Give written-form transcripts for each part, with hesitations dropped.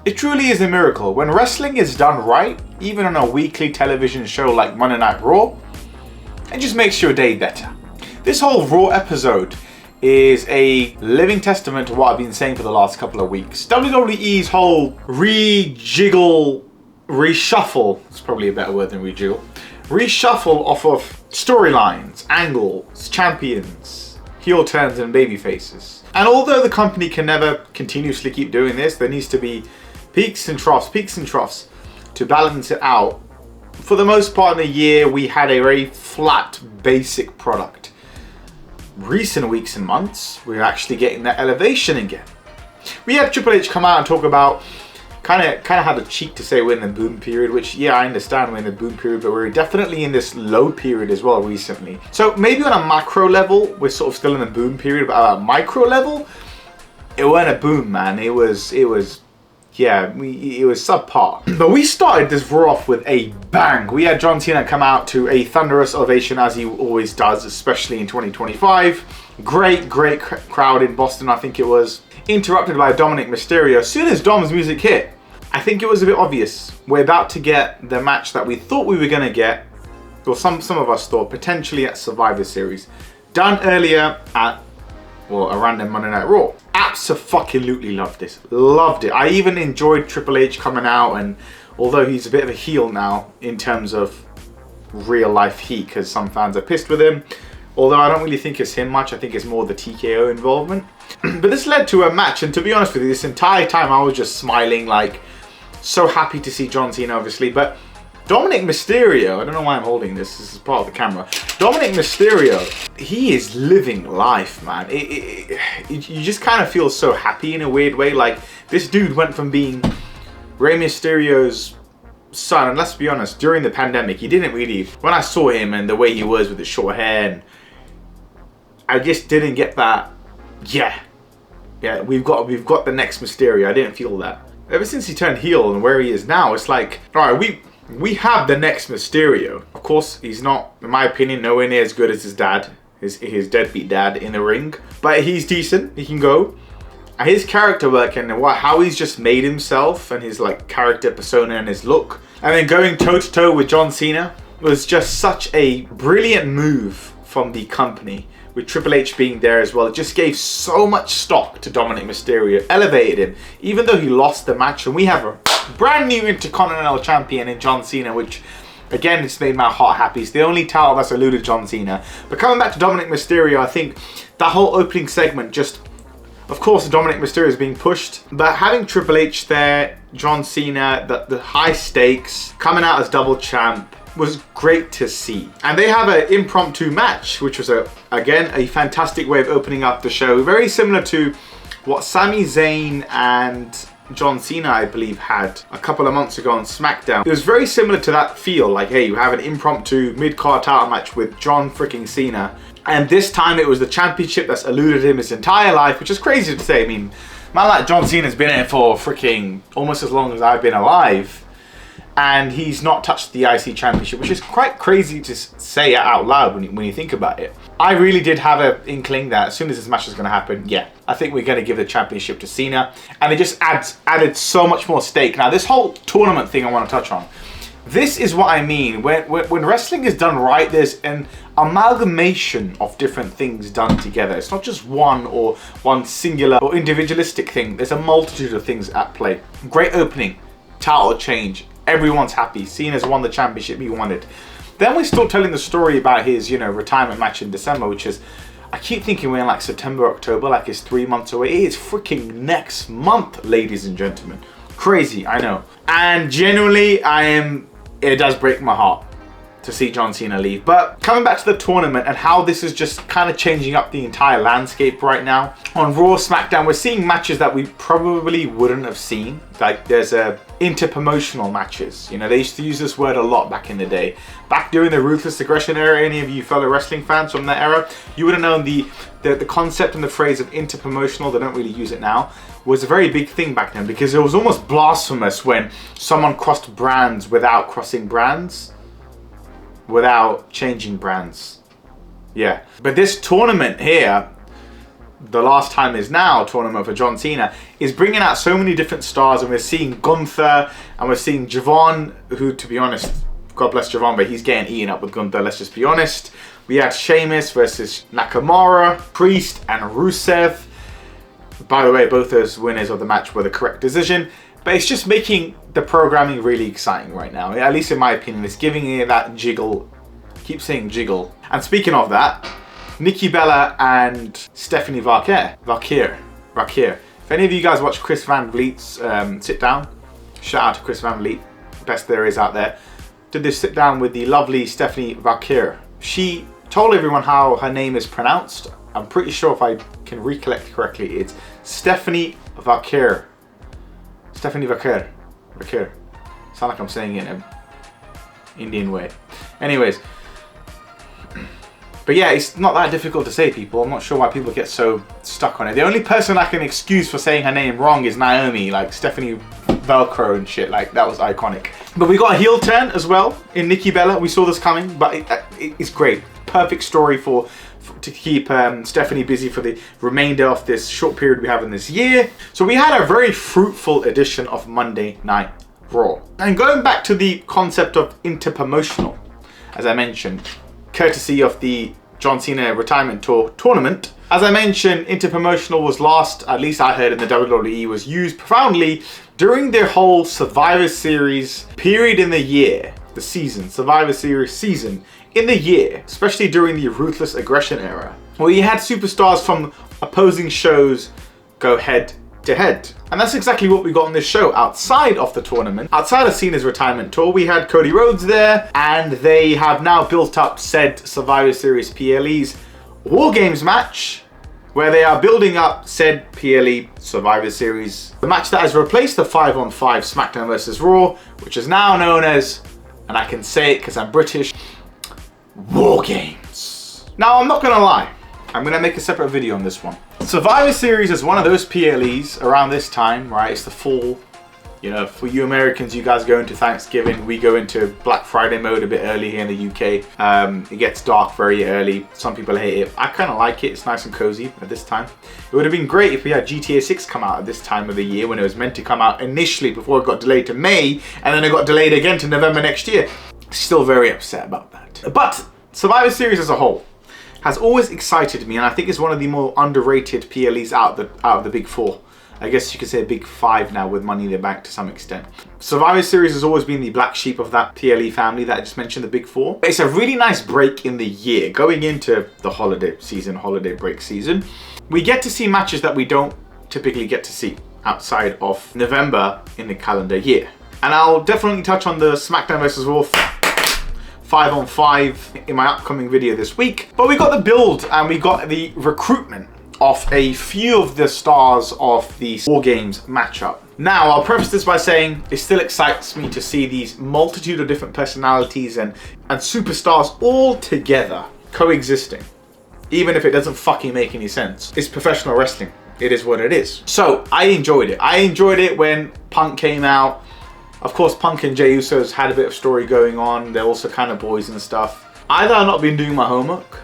It truly is a miracle. When wrestling is done right, even on a weekly television show like Monday Night Raw, it just makes your day better. This whole Raw episode is a living testament to what I've been saying for the last couple of weeks. WWE's whole reshuffle, it's probably a better word than rejiggle, reshuffle off of storylines, angles, champions, heel turns and baby faces. And although the company can never continuously keep doing this, there needs to be peaks and troughs to balance it out. For the most part in the year, we had a very flat, basic product. Recent weeks and months, we're actually getting that elevation again. We had Triple H come out and talk about, kind of had the cheek to say we're in the boom period, which, yeah, I understand we're in the boom period, but we're definitely in this low period as well recently. So maybe on a macro level, we're sort of still in the boom period, but at a micro level, it wasn't a boom, man. It was subpar. But we started this Raw off with a bang. We had John Cena come out to a thunderous ovation, as he always does, especially in 2025. Great crowd in Boston, I think it was. Interrupted by Dominic Mysterio. As soon as Dom's music hit, I think it was a bit obvious. We're about to get the match that we thought we were going to get, or some of us thought, potentially at Survivor Series. Done earlier at, well, a random Monday Night Raw. Absolutely loved this. Loved it. I even enjoyed Triple H coming out, and although he's a bit of a heel now in terms of real life heat, because some fans are pissed with him, although I don't really think it's him much, I think it's more the TKO involvement. But this led to a match, and to be honest with you, this entire time I was just smiling, like, so happy to see John Cena, obviously. But Dominic Mysterio, I don't know why I'm holding this is part of the camera. Dominic Mysterio, he is living life, man. You just kind of feel so happy in a weird way. Like, this dude went from being Rey Mysterio's son, and let's be honest, during the pandemic, he didn't really, when I saw him and the way he was with the short hair, and I just didn't get that, yeah, we've got the next Mysterio. I didn't feel that. Ever since he turned heel and where he is now, it's like, all right, we have the next Mysterio. Of course, he's not, in my opinion, nowhere near as good as his dad, his deadbeat dad in the ring. But he's decent. He can go. His character work and how he's just made himself and his like character persona and his look. And then going toe to toe with John Cena was just such a brilliant move from the company. With Triple H being there as well, it just gave so much stock to Dominic Mysterio, elevated him, even though he lost the match. And we have a brand new Intercontinental Champion in John Cena, which, again, it's made my heart happy. It's the only title that's eluded John Cena. But coming back to Dominic Mysterio, I think that whole opening segment just, of course, Dominic Mysterio is being pushed, but having Triple H there, John Cena, the high stakes, coming out as double champ, was great to see. And they have an impromptu match, which was, again, a fantastic way of opening up the show. Very similar to what Sami Zayn and John Cena, I believe, had a couple of months ago on SmackDown. It was very similar to that feel, like, hey, you have an impromptu mid-card title match with John freaking Cena. And this time it was the championship that's eluded him his entire life, which is crazy to say. I mean, man like John Cena's been in it for freaking almost as long as I've been alive. And he's not touched the IC Championship, which is quite crazy to say out loud when you think about it. I really did have an inkling that as soon as this match is going to happen, yeah, I think we're going to give the championship to Cena. And it just added so much more stake. Now, this whole tournament thing I want to touch on. This is what I mean. When wrestling is done right, there's an amalgamation of different things done together. It's not just one singular or individualistic thing. There's a multitude of things at play. Great opening, title change. Everyone's happy. Cena's won the championship he wanted. Then we start telling the story about his, retirement match in December, which is, I keep thinking we're in like September, October, like it's 3 months away. It is freaking next month, ladies and gentlemen. Crazy, I know. And genuinely, it does break my heart to see John Cena leave. But coming back to the tournament and how this is just kind of changing up the entire landscape right now. On Raw, SmackDown, we're seeing matches that we probably wouldn't have seen. Like there's inter-promotional matches. They used to use this word a lot back in the day. Back during the Ruthless Aggression era, any of you fellow wrestling fans from that era, you would have known the concept and the phrase of inter-promotional. They don't really use it now. Was a very big thing back then because it was almost blasphemous when someone crossed brands without crossing brands. Without changing brands. Yeah. But this tournament here, the Last Time Is Now tournament for John Cena is bringing out so many different stars, and we're seeing Gunther and we're seeing Javon, who, to be honest, God bless Javon, but he's getting eaten up with Gunther, let's just be honest. We had Sheamus versus Nakamura, Priest and Rusev. By the way, both those winners of the match were the correct decision. But it's just making the programming really exciting right now. At least in my opinion, it's giving it that jiggle. Keep saying jiggle. And speaking of that, Nikki Bella and Stephanie Valkyr. If any of you guys watch Chris Van Vliet's sit down, shout out to Chris Van Vliet, best there is out there, did this sit down with the lovely Stephanie Valkyr. She told everyone how her name is pronounced. I'm pretty sure if I can recollect correctly, it's Stephanie Valkyr. Stephanie Valkyr. Sound like I'm saying it in an Indian way. Anyways. But yeah, it's not that difficult to say, people. I'm not sure why people get so stuck on it. The only person I can excuse for saying her name wrong is Naomi, like Stephanie Velcro and shit. Like, that was iconic. But we got a heel turn as well in Nikki Bella. We saw this coming, but it's great. Perfect story to keep Stephanie busy for the remainder of this short period we have in this year. So we had a very fruitful edition of Monday Night Raw. And going back to the concept of interpromotional, as I mentioned, courtesy of the John Cena Retirement Tour tournament. As I mentioned, interpromotional was last, at least I heard in the WWE, was used profoundly during their whole Survivor Series period in the year, the season, Survivor Series season in the year, especially during the Ruthless Aggression era, where you had superstars from opposing shows go head to head. And that's exactly what we got on this show outside of the tournament. Outside of Cena's retirement tour, we had Cody Rhodes there, and they have now built up said Survivor Series PLE's Wargames match, where they are building up said PLE Survivor Series. The match that has replaced the 5-on-5 SmackDown vs. Raw, which is now known as, and I can say it because I'm British, Wargames. Now, I'm not gonna lie, I'm gonna make a separate video on this one. Survivor Series is one of those PLEs around this time, right? It's the fall. You know, for you Americans, you guys go into Thanksgiving. We go into Black Friday mode a bit early here in the UK. It gets dark very early. Some people hate it. I kind of like it. It's nice and cozy at this time. It would have been great if we had GTA 6 come out at this time of the year when it was meant to come out initially before it got delayed to May, and then it got delayed again to November next year. Still very upset about that. But Survivor Series as a whole has always excited me, and I think it's one of the more underrated PLEs out of the big four. I guess you could say a big five now with Money in the Bank to some extent. Survivor Series has always been the black sheep of that PLE family that I just mentioned, the big four. It's a really nice break in the year. Going into the holiday season, holiday break season, we get to see matches that we don't typically get to see outside of November in the calendar year. And I'll definitely touch on the SmackDown vs. Raw 5-on-5 in my upcoming video this week. But we got the build and we got the recruitment of a few of the stars of the Wargames matchup. Now, I'll preface this by saying it still excites me to see these multitude of different personalities and superstars all together coexisting, even if it doesn't fucking make any sense. It's professional wrestling. It is what it is. So I enjoyed it. I enjoyed it when Punk came out. Of course, Punk and Jey Uso's had a bit of story going on. They're also kind of boys and stuff. Either I've not been doing my homework,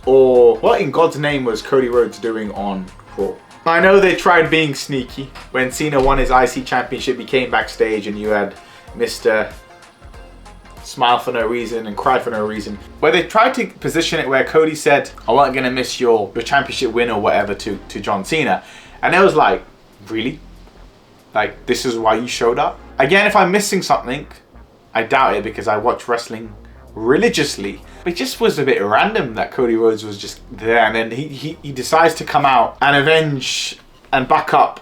or what in God's name was Cody Rhodes doing on Raw? I know they tried being sneaky. When Cena won his IC Championship, he came backstage and you had Mr. Smile for no reason and cry for no reason, where they tried to position it where Cody said, I wasn't going to miss your championship win or whatever to John Cena. And it was like, really? Like, this is why you showed up? Again, if I'm missing something, I doubt it because I watch wrestling religiously. But it just was a bit random that Cody Rhodes was just there, and then he decides to come out and avenge and back up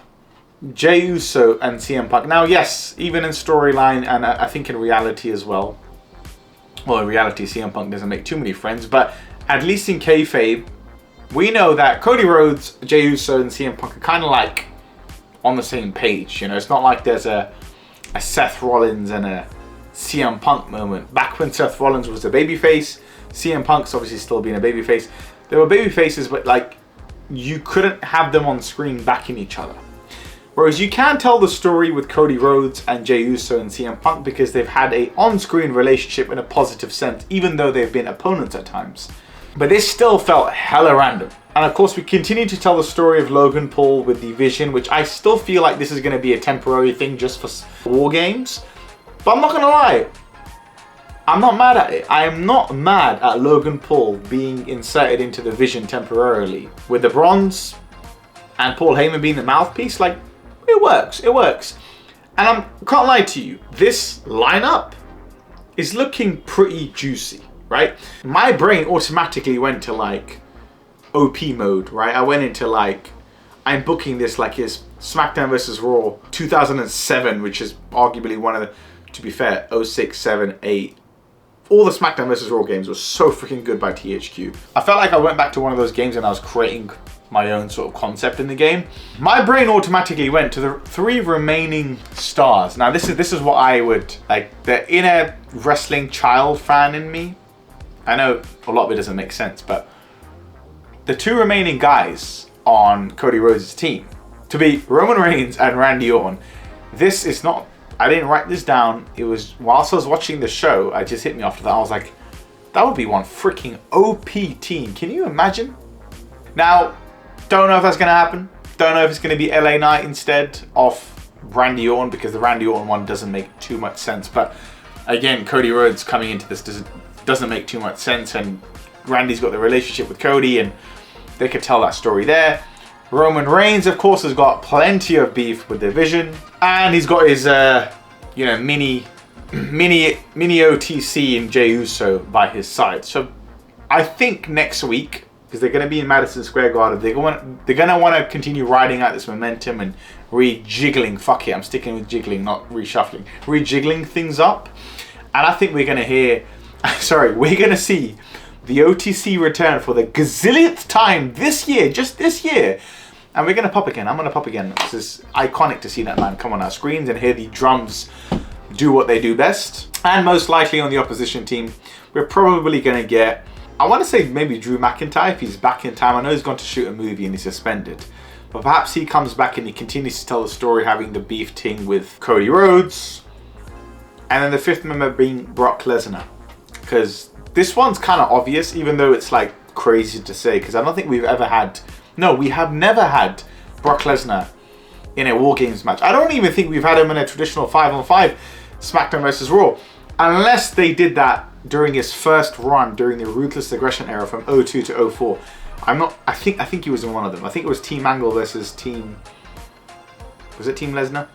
Jey Uso and CM Punk. Now, yes, even in storyline and I think in reality as well. Well, in reality, CM Punk doesn't make too many friends, but at least in kayfabe, we know that Cody Rhodes, Jey Uso, and CM Punk are kind of like on the same page. You know, it's not like there's a Seth Rollins and a CM Punk moment. Back when Seth Rollins was a babyface, CM Punk's obviously still being a babyface. They were babyfaces, but like you couldn't have them on screen backing each other. Whereas you can tell the story with Cody Rhodes and Jey Uso and CM Punk because they've had a on-screen relationship in a positive sense, even though they've been opponents at times. But this still felt hella random. And of course, we continue to tell the story of Logan Paul with the Vision, which I still feel like this is going to be a temporary thing just for Wargames. But I'm not going to lie, I'm not mad at it. I am not mad at Logan Paul being inserted into the Vision temporarily. With the bronze and Paul Heyman being the mouthpiece, like, it works, it works. And I can't lie to you, this lineup is looking pretty juicy, right? My brain automatically went to like OP mode, right? I went into like, I'm booking this like his SmackDown vs. Raw 2007, which is arguably one of the, to be fair, 06, 7, 8. All the SmackDown vs. Raw games were so freaking good by THQ. I felt like I went back to one of those games and I was creating my own sort of concept in the game. My brain automatically went to the 3 remaining stars. Now this is what I would, like, the inner wrestling child fan in me. I know a lot of it doesn't make sense, but the 2 remaining guys on Cody Rhodes' team to be Roman Reigns and Randy Orton. This is not, I didn't write this down. It was whilst I was watching the show, it just hit me after that. I was like, that would be one freaking OP team. Can you imagine? Now, don't know if that's going to happen. Don't know if it's going to be LA Knight instead of Randy Orton, because the Randy Orton one doesn't make too much sense. But again, Cody Rhodes coming into this doesn't make too much sense, and Randy's got the relationship with Cody, and they could tell that story there. Roman Reigns, of course, has got plenty of beef with the Vision, and he's got his, you know, mini OTC and Jey Uso by his side. So I think next week, because they're going to be in Madison Square Garden, they're going to want to continue riding out this momentum and rejiggling. Fuck it, I'm sticking with jiggling, not reshuffling. Rejiggling things up, and I think we're going to hear. Sorry, we're going to see the OTC return for the gazillionth time this year, just this year. And we're going to pop again. I'm going to pop again. This is iconic to see that man come on our screens and hear the drums do what they do best. And most likely on the opposition team, we're probably going to get, I want to say maybe Drew McIntyre if he's back in time. I know he's gone to shoot a movie and he's suspended. But perhaps he comes back and he continues to tell the story, having the beef ting with Cody Rhodes. And then the 5th member being Brock Lesnar. Because this one's kind of obvious, even though it's like crazy to say, because I don't think we've ever had, no, we have never had Brock Lesnar in a Wargames match. I don't even think we've had him in a traditional 5-on-5 SmackDown vs. Raw, unless they did that during his first run during the Ruthless Aggression era from 02 to 04. I think he was in one of them. I think it was Team Angle versus Team, was it Team Lesnar?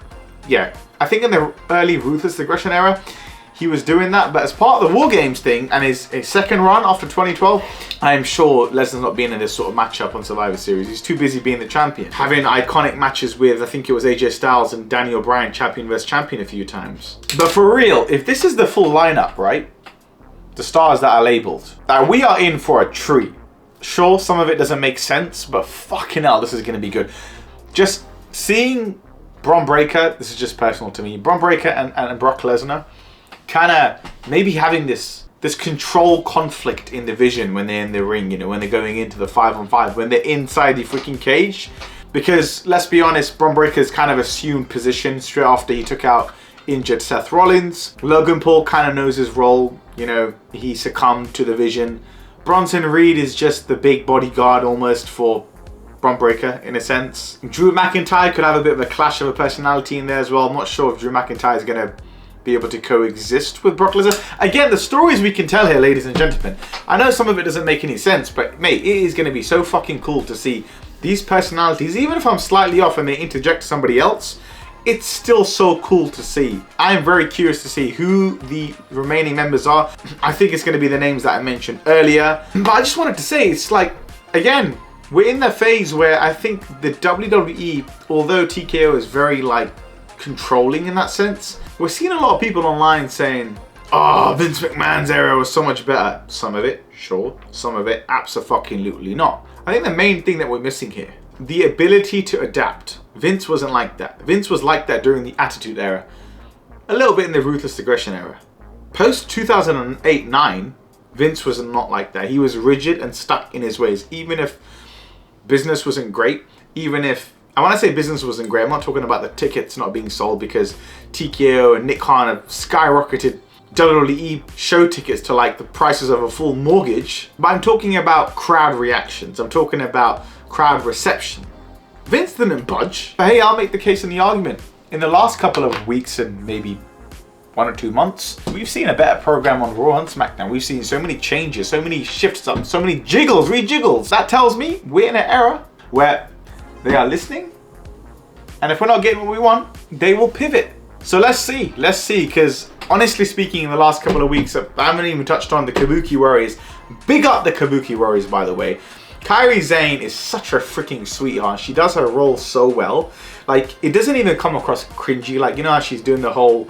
Yeah, I think in the early Ruthless Aggression era, he was doing that, but as part of the Wargames thing and his second run after 2012, I'm sure Lesnar's not being in this sort of matchup on Survivor Series. He's too busy being the champion. Having iconic matches with, I think it was AJ Styles and Daniel Bryan, champion versus champion a few times. But for real, if this is the full lineup, right? The stars that are labeled, we are in for a treat. Sure, some of it doesn't make sense, but fucking hell, this is going to be good. Just seeing Bron Breakker, this is just personal to me, Bron Breakker and Brock Lesnar, kind of maybe having this control conflict in the Vision when they're in the ring, you know, when they're going into the 5-on-5, when they're inside the freaking cage. Because let's be honest, Bron Breakker's kind of assumed position straight after he took out injured Seth Rollins. Logan Paul kind of knows his role, you know, he succumbed to the Vision. Bronson Reed is just the big bodyguard almost for Bron Breakker in a sense. Drew McIntyre could have a bit of a clash of a personality in there as well. I'm not sure if Drew McIntyre is going to be able to coexist with Brock Lesnar. Again, the stories we can tell here, ladies and gentlemen. I know some of it doesn't make any sense, but mate, it is going to be so fucking cool to see these personalities. Even if I'm slightly off and they interject somebody else, it's still so cool to see. I'm very curious to see who the remaining members are. I think it's going to be the names that I mentioned earlier. But I just wanted to say, it's like, again, we're in the phase where I think the WWE, although TKO is very like controlling in that sense, we're seeing a lot of people online saying, oh, Vince McMahon's era was so much better. Some of it, sure. Some of it, abso-fucking-lutely not. I think the main thing that we're missing here, the ability to adapt. Vince wasn't like that. Vince was like that during the Attitude Era. A little bit in the Ruthless Aggression Era. Post 2008-9, Vince was not like that. He was rigid and stuck in his ways. Even if business wasn't great, even if, I want to say business wasn't great, I'm not talking about the tickets not being sold because TKO and Nick Khan have skyrocketed WWE show tickets to like the prices of a full mortgage. But I'm talking about crowd reactions. I'm talking about crowd reception. Vince didn't budge. But hey, I'll make the case in the argument. In the last couple of weeks and maybe 1 or 2 months, we've seen a better program on Raw and SmackDown. We've seen so many changes, so many shifts up, so many jiggles, rejiggles. That tells me we're in an era where they are listening. And if we're not getting what we want, they will pivot. So let's see, because honestly speaking, in the last couple of weeks, I haven't even touched on the Kabuki Warriors. Big up the Kabuki Warriors, by the way. Kairi Sane is such a freaking sweetheart. She does her role so well. Like, it doesn't even come across cringy. Like, you know how she's doing the whole,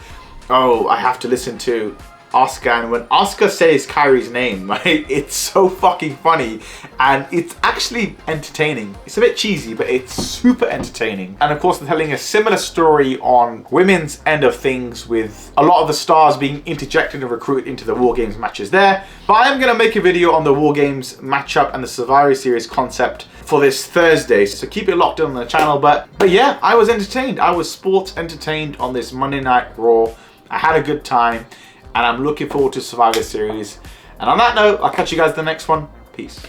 oh, I have to listen to Asuka, and when Asuka says Kairi's name, right, it's so fucking funny, and it's actually entertaining. It's a bit cheesy, but it's super entertaining. And of course, they're telling a similar story on women's end of things, with a lot of the stars being interjected and recruited into the Wargames matches there. But I am going to make a video on the Wargames matchup and the Survivor Series concept for this Thursday, so keep it locked in on the channel. But yeah, I was entertained. I was sports entertained on this Monday Night Raw. I had a good time, and I'm looking forward to Survivor Series. And on that note, I'll catch you guys in the next one. Peace.